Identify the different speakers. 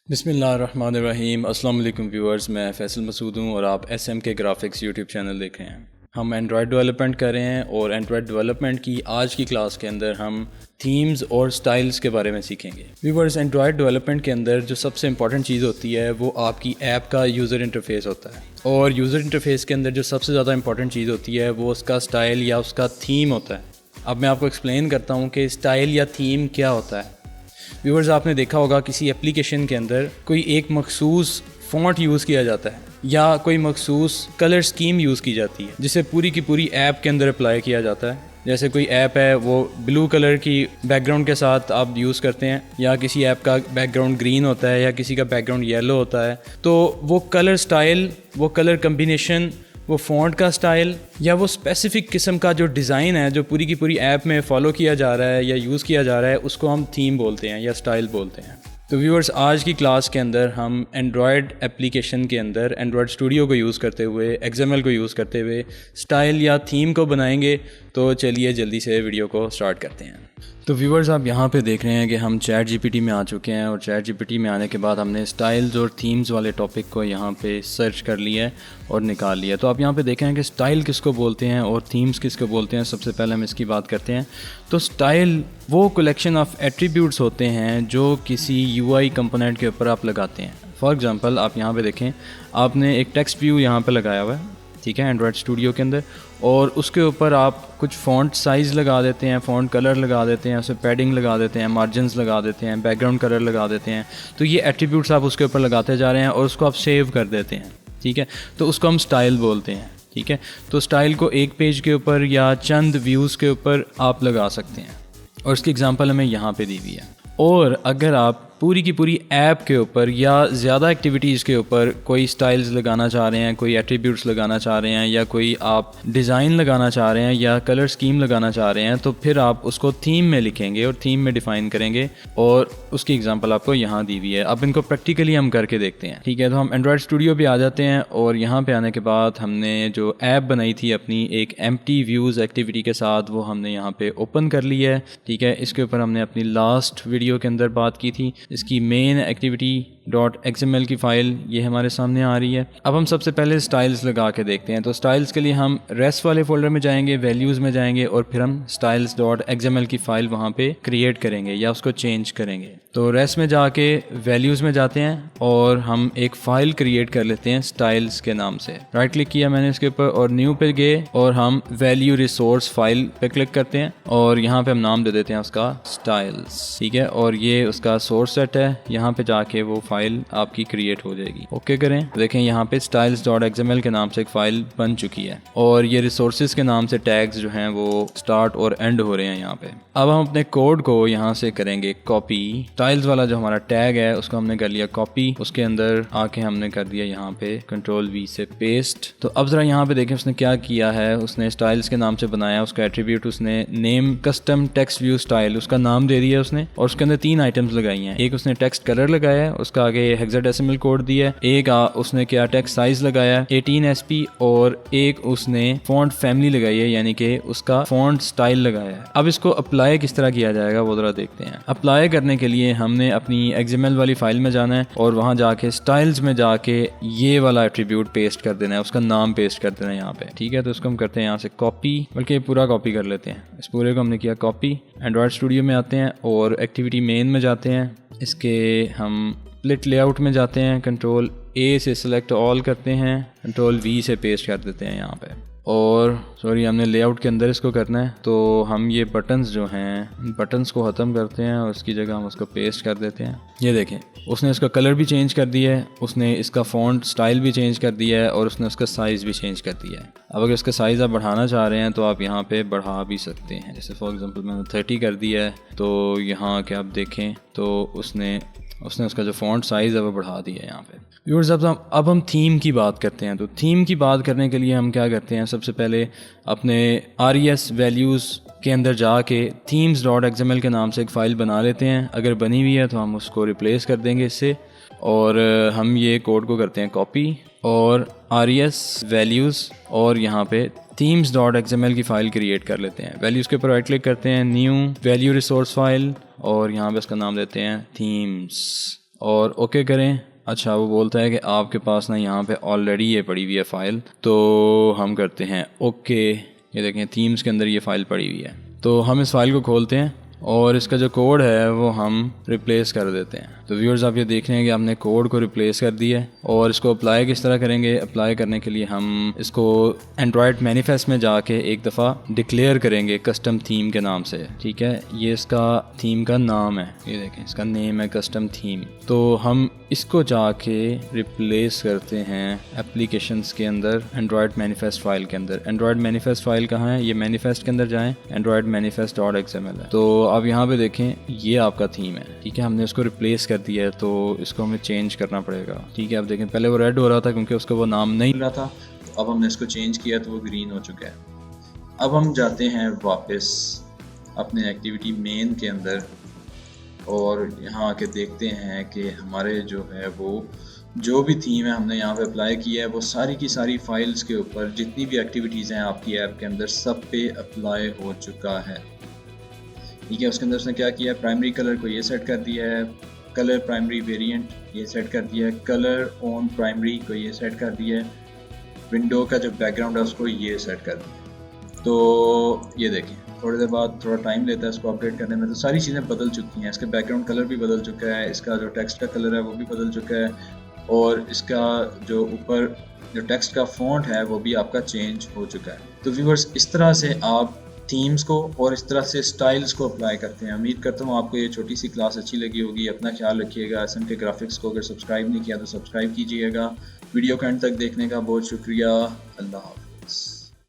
Speaker 1: बिस्मिल्लाहिर्रहमानिर्रहीम। अस्सलाम वालेकुम व्यूअर्स, मैं फ़ैसल मसूद हूँ और आप SMK ग्राफिक्स यूट्यूब चैनल देख रहे हैं। हम एंड्रॉयड डेवलपमेंट कर रहे हैं और एंड्रॉयड डेवलपमेंट की आज की क्लास के अंदर हम थीम्स और स्टाइल्स के बारे में सीखेंगे। व्यूअर्स, एंड्रॉयड डेवलपमेंट के अंदर जो सबसे इंपॉर्टेंट चीज़ होती है वो आपकी ऐप का यूज़र इंटरफेस होता है, और यूज़र इंटरफेस के अंदर जो सबसे ज़्यादा इंपॉर्टेंट चीज़ होती है वो उसका स्टाइल या उसका थीम होता है। अब मैं आपको एक्सप्लेन करता हूँ कि स्टाइल या थीम क्या होता है। व्यूअर्स, आपने देखा होगा किसी एप्लीकेशन के अंदर कोई एक मखसूस फ़ॉन्ट यूज़ किया जाता है या कोई मखसूस कलर स्कीम यूज़ की जाती है जिसे पूरी की पूरी ऐप के अंदर अप्लाई किया जाता है। जैसे कोई ऐप है वो ब्लू कलर की बैकग्राउंड के साथ आप यूज़ करते हैं, या किसी ऐप का बैकग्राउंड ग्रीन होता है या किसी का बैकग्राउंड येलो होता है, तो वो कलर स्टाइल, वो कलर कम्बिनेशन, वो फ़ॉन्ट का स्टाइल या वो स्पेसिफ़िक किस्म का जो डिज़ाइन है जो पूरी की पूरी ऐप में फ़ॉलो किया जा रहा है या यूज़ किया जा रहा है, उसको हम थीम बोलते हैं या स्टाइल बोलते हैं। तो व्यूअर्स, आज की क्लास के अंदर हम एंड्रॉयड एप्लीकेशन के अंदर एंड्रॉयड स्टूडियो को यूज़ करते हुए, XML को यूज़ करते हुए स्टाइल या थीम को बनाएंगे। तो चलिए जल्दी से वीडियो को स्टार्ट करते हैं। तो व्यूअर्स, आप यहाँ पे देख रहे हैं कि हम चैट GPT में आ चुके हैं, और चैट GPT में आने के बाद हमने स्टाइल्स और थीम्स वाले टॉपिक को यहाँ पे सर्च कर लिया है और निकाल लिया। तो आप यहाँ पे देखें कि स्टाइल किसको बोलते हैं और थीम्स किसको बोलते हैं। सबसे पहले हम इसकी बात करते हैं। तो स्टाइल वो कलेक्शन ऑफ एट्रीब्यूट्स होते हैं जो किसी UI कंपोनेंट के ऊपर आप लगाते हैं। फॉर एग्ज़ाम्पल, आप यहाँ पे देखें, आपने एक टेक्स्ट व्यू यहाँ पे लगाया हुआ है, ठीक है, एंड्रॉयड स्टूडियो के अंदर, और उसके ऊपर आप कुछ फ़ॉन्ट साइज़ लगा देते हैं, फ़ॉन्ट कलर लगा देते हैं, उसे पैडिंग लगा देते हैं, मार्जिन्स लगा देते हैं, बैकग्राउंड कलर लगा देते हैं। तो ये एट्रीब्यूट्स आप उसके ऊपर लगाते जा रहे हैं और उसको आप सेव कर देते हैं, ठीक है। तो उसको हम स्टाइल बोलते हैं, ठीक है। तो स्टाइल को एक पेज के ऊपर या चंद व्यूज़ के ऊपर आप लगा सकते हैं, और इसकी एग्जांपल हमें यहाँ पे दी हुई है। और अगर आप पूरी की पूरी ऐप के ऊपर या ज़्यादा एक्टिविटीज़ के ऊपर कोई स्टाइल्स लगाना चाह रहे हैं, कोई एट्रीब्यूट्स लगाना चाह रहे हैं, या कोई आप डिज़ाइन लगाना चाह रहे हैं या कलर स्कीम लगाना चाह रहे हैं, तो फिर आप उसको थीम में लिखेंगे और थीम में डिफ़ाइन करेंगे, और उसकी एग्जांपल आपको यहाँ दी हुई है। अब इनको प्रैक्टिकली हम करके देखते हैं, ठीक है। तो हम एंड्रॉयड स्टूडियो पे आ जाते हैं, और यहाँ पे आने के बाद हमने जो ऐप बनाई थी अपनी एक एम्प्टी व्यूज़ एक्टिविटी के साथ, वो हमने यहाँ पे ओपन कर ली है, ठीक है। इसके ऊपर हमने अपनी लास्ट वीडियो के अंदर बात की थी। इसकी मेन activity.xml की फ़ाइल ये हमारे सामने आ रही है। अब हम सबसे पहले स्टाइल्स लगा के देखते हैं। तो स्टाइल्स के लिए हम रेस्ट वाले फोल्डर में जाएंगे, वैल्यूज़ में जाएंगे, और फिर हम styles.xml की फ़ाइल वहाँ पे क्रिएट करेंगे या उसको चेंज करेंगे। तो रेस्ट में जाके वैल्यूज़ में जाते हैं और हम एक फ़ाइल क्रिएट कर लेते हैं स्टाइल्स के नाम से। राइट क्लिक किया मैंने इसके ऊपर और न्यू पे गए, और हम वैल्यू रिसोर्स फाइल पे क्लिक करते हैं, और यहाँ पे हम नाम दे देते हैं उसका स्टाइल्स, ठीक है। और ये उसका सोर्स सेट है, यहाँ पे जाके वो फाइल आपकी क्रिएट हो जाएगी। ओके करें, देखें यहाँ पे styles.xml के नाम से एक फाइल बन चुकी है, और ये रिसोर्सेज के नाम से टैग्स जो हैं वो स्टार्ट और एंड हो रहे हैं यहाँ पे। अब हम अपने कोड को यहाँ से करेंगे कॉपी। स्टाइल्स वाला जो हमारा टैग है उसको हमने कर लिया कॉपी, उसके अंदर आके हमने कर दिया यहाँ पे Ctrl+V से पेस्ट। तो अब जरा यहाँ पे देखें उसने क्या किया है। उसने स्टाइल्स के नाम से बनाया, उसका एट्रीब्यूट उसने name custom text view style उसका नाम दे दिया उसने, और उसके अंदर 3 आइटम्स लगाई हैं। एक उसने टेक्स्ट कलर लगाया है, उसका आगे हेक्साडेसिमल कोड दिया है, एक उसने क्या टेक्स्ट साइज लगाया है 18 SP, और एक उसने फॉन्ट फैमिली लगाई है, यानी कि उसका फॉन्ट स्टाइल लगाया है। अब इसको अप्लाई किस तरह किया जाएगा वो जरा देखते हैं। अप्लाई करने के लिए हमने अपनी XML वाली फाइल में जाना है, और वहां जाके स्टाइल्स में जाके ये वाला एट्रीब्यूट पेस्ट कर देना है, उसका नाम पेस्ट कर देना है यहाँ पे, ठीक है। तो इसको हम करते हैं यहाँ से कॉपी, बल्कि पूरा कॉपी कर लेते हैं। इस पूरे को हमने किया कॉपी। एंड्रॉयड स्टूडियो में आते हैं और एक्टिविटी मेन में जाते हैं, इसके हम स्प्लिट लेआउट में जाते हैं, Ctrl+A से सिलेक्ट ऑल करते हैं, Ctrl+V से पेस्ट कर देते हैं यहाँ पे। और सॉरी, हमने लेआउट के अंदर इसको करना है, तो हम ये बटन्स जो हैं बटन्स को ख़त्म करते हैं और उसकी जगह हम उसको पेस्ट कर देते हैं। ये देखें, उसने इसका कलर भी चेंज कर दिया है, उसने इसका फ़ॉन्ट स्टाइल भी चेंज कर दिया है, और उसने उसका साइज़ भी चेंज कर दिया है। अब अगर इसका साइज़ आप बढ़ाना चाह रहे हैं तो आप यहाँ पे बढ़ा भी सकते हैं। जैसे फॉर एग्जांपल मैंने 30 कर दिया है, तो यहाँ के आप देखें तो उसने उसका जो फ़ॉन्ट साइज़ है वो बढ़ा दिया है यहाँ पे। व्यूअर्स, अब हम थीम की बात करते हैं। तो थीम की बात करने के लिए हम क्या करते हैं, सबसे पहले अपने RES वैल्यूज़ के अंदर जाके themes.xml के नाम से एक फ़ाइल बना लेते हैं। अगर बनी हुई है तो हम उसको रिप्लेस कर देंगे इससे, और हम ये कोड को करते हैं कॉपी, और RES वैल्यूज़, और यहाँ पे themes.xml की फ़ाइल क्रिएट कर लेते हैं। वैल्यूज़ के ऊपर राइट क्लिक करते हैं, न्यू वैल्यू रिसोर्स फाइल, और यहाँ पे इसका नाम देते हैं थीम्स, और ओके करें। अच्छा, वो बोलता है कि आपके पास ना यहाँ पे ऑलरेडी ये पड़ी हुई है फ़ाइल, तो हम करते हैं ओके। ये देखें थीम्स के अंदर ये फ़ाइल पड़ी हुई है, तो हम इस फाइल को खोलते हैं और इसका जो कोड है वो हम रिप्लेस कर देते हैं। तो व्यूअर्स आप ये देख रहे हैं कि हमने कोड को रिप्लेस कर दिया है। और इसको अप्लाई किस तरह करेंगे? अप्लाई करने के लिए हम इसको एंड्रॉयड मैनिफेस्ट में जाके एक दफ़ा डिक्लेयर करेंगे कस्टम थीम के नाम से। ठीक है, ये इसका थीम का नाम है, ये देखें इसका नेम है कस्टम थीम। तो हम इसको जाके रिप्लेस करते हैं एप्लीकेशंस के अंदर, एंड्रॉयड मैनिफेस्ट फाइल के अंदर। एंड्रॉयड मैनिफेस्ट फाइल कहाँ है? ये मैनिफेस्ट के अंदर जाएं, एंड्रॉयड मैनिफेस्ट .xml है। तो अब यहाँ पे देखें ये आपका थीम है। ठीक है, हमने उसको रिप्लेस कर दिया है, तो इसको हमें चेंज करना पड़ेगा। ठीक है, अब देखें पहले वो रेड हो रहा था क्योंकि उसका वो नाम नहीं रहा था, तो अब हमने इसको चेंज किया तो वो ग्रीन हो चुका है। अब हम जाते हैं वापस अपने एक्टिविटी मेन के अंदर और यहाँ आके देखते हैं कि हमारे जो है वो जो भी थीम है हमने यहाँ पे अप्लाई किया है वो सारी की सारी फाइल्स के ऊपर जितनी भी एक्टिविटीज़ हैं आपकी ऐप के अंदर सब पे अप्लाई हो चुका है। ठीक है, उसके अंदर उसने क्या किया है, प्राइमरी कलर को ये सेट कर दिया है, कलर प्राइमरी वेरिएंट ये सेट कर दिया है, कलर ऑन प्राइमरी को ये सेट कर दिया है, विंडो का जो बैकग्राउंड है उसको ये सेट कर दिया। तो ये देखें थोड़ी देर बाद थोड़ा टाइम लेता है इसको अपडेट करने में, तो सारी चीज़ें बदल चुकी हैं। इसका बैकग्राउंड कलर भी बदल चुका है, इसका जो टेक्स्ट का कलर है वो भी बदल चुका है, और इसका जो ऊपर जो टेक्स्ट का फॉन्ट है वो भी आपका चेंज हो चुका है। तो व्यूअर्स इस तरह से आप थीम्स को और इस तरह से स्टाइल्स को अप्लाई करते हैं। उम्मीद करता हूँ आपको ये छोटी सी क्लास अच्छी लगी होगी। अपना ख्याल रखिएगा। SMK ग्राफिक्स को अगर सब्सक्राइब नहीं किया तो सब्सक्राइब कीजिएगा। वीडियो को एंड तक देखने का बहुत शुक्रिया। अल्लाह हाफ़िज़।